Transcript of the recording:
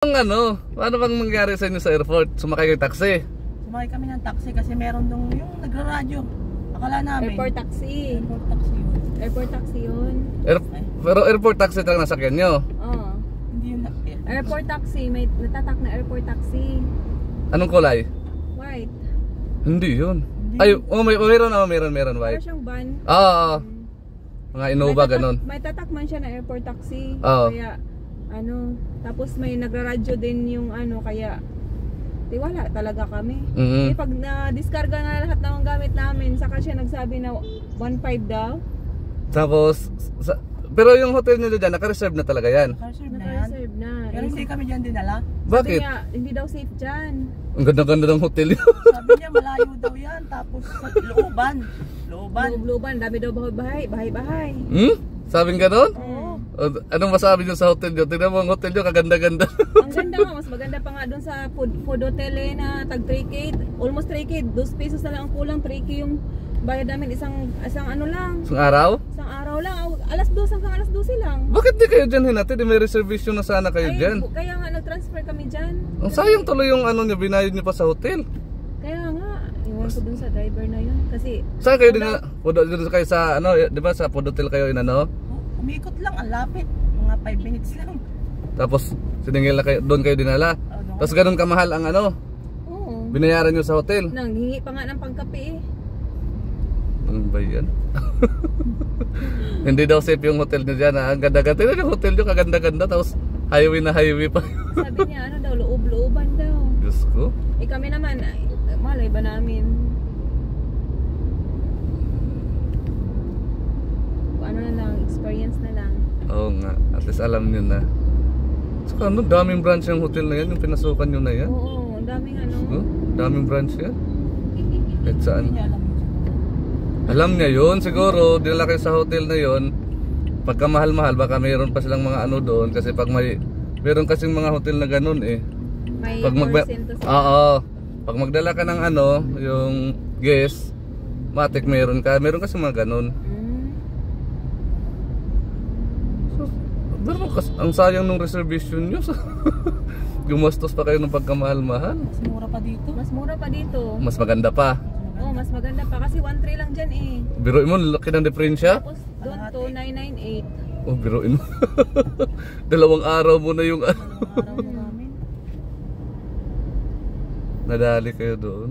Paano bang mangyari sa inyo sa airport? Sumakay kayo taxi? Sumakay kami ng taxi kasi meron dong yung nagra-radyo. Akala namin. Airport taxi. Airport taxi yun. Airport taxi yun. Pero airport taxi talaga nasakyan nyo? Oo. Hindi yun na. Airport taxi. May natatak na airport taxi. Anong kulay? White. Hindi yun. Hindi. Ay, meron Para white. siyang van. Oo. Mga Innova ganun. May tatak man siya na airport taxi. Oo. Kaya, tapos may nagra-radyo din yung kaya tiwala talaga kami. Eh, pag na-discarga na lahat ng gamit namin, saka siya nagsabi na 1.5 daw. Tapos, pero yung hotel nyo dyan, naka-reserve na talaga yan. Naka-reserve na yan. Naka-reserve na. Pero hindi kami dyan dinala. Bakit? Sabi niya, hindi daw safe dyan. Ang ganda-ganda ng hotel yun. Sabi niya malayo daw yan. Tapos sa looban. Looban, dami daw bahay. Sabing ganon? Oo. Anong masabi nyo sa hotel nyo? Tignan mo ang hotel nyo, kaganda-ganda. Ang ganda nga, mas maganda pa nga doon sa food hotel na tag 3K, almost 3K, 2 pesos na lang ang kulang, 3K yung bayad namin isang lang. Isang araw? Isang araw lang, alas 2 hanggang alas 12 lang. Bakit di kayo dyan hinatid? May reservation na sana kayo dyan. Kaya nga nag-transfer kami dyan. Ang sayang tuloy yung nyo, binayad nyo pa sa hotel. Kaya nga, iwan ko dun sa driver na yun. Kasi, saan kayo din kayo sa di ba sa food hotel kayo Umikot lang, ang lapit. Mga 5 minutes lang. Tapos siningil na kayo, doon kayo dinala. Tapos ganun kamahal ang oo. binayaran nyo sa hotel. Nanghingi pa nga ng pangkape Ano ba yan? Hindi daw safe yung hotel nyo dyan. Ang ganda-ganda yung hotel nyo, kaganda-ganda. Tapos highway na highway pa. Sabi niya, loob-looban daw. Diyos ko. Kami naman, malay ba namin? Experience na lang. Oo nga, at least alam nyo na. Saka daming branch yung hotel na yan, yung pinasukan nyo na yan. Oo, daming daming branch yan. Kahit saan. Hindi niya alam yun. Alam niya yun, siguro, dinala kayo sa hotel na yun. Pagka mahal-mahal, baka mayroon pa silang mga doon. Kasi pag mayroon kasing mga hotel na ganun May pag porsyento sa... Oo. Pag magdala ka ng yung guest, matik meron kasi mga ganun. Pero ang sayang nung reservation nyo. Gumastos pa kayo ng pagkamahal-mahal. Mas mura pa dito. Mas mura pa dito. Mas maganda pa. Oo, mas maganda pa. Kasi 1.3 lang dyan eh. Biruin mo, laki ng diferensya. Tapos doon to 998. Oh, biruin mo. 2 araw mo na yung Araw na namin. nadali kayo doon.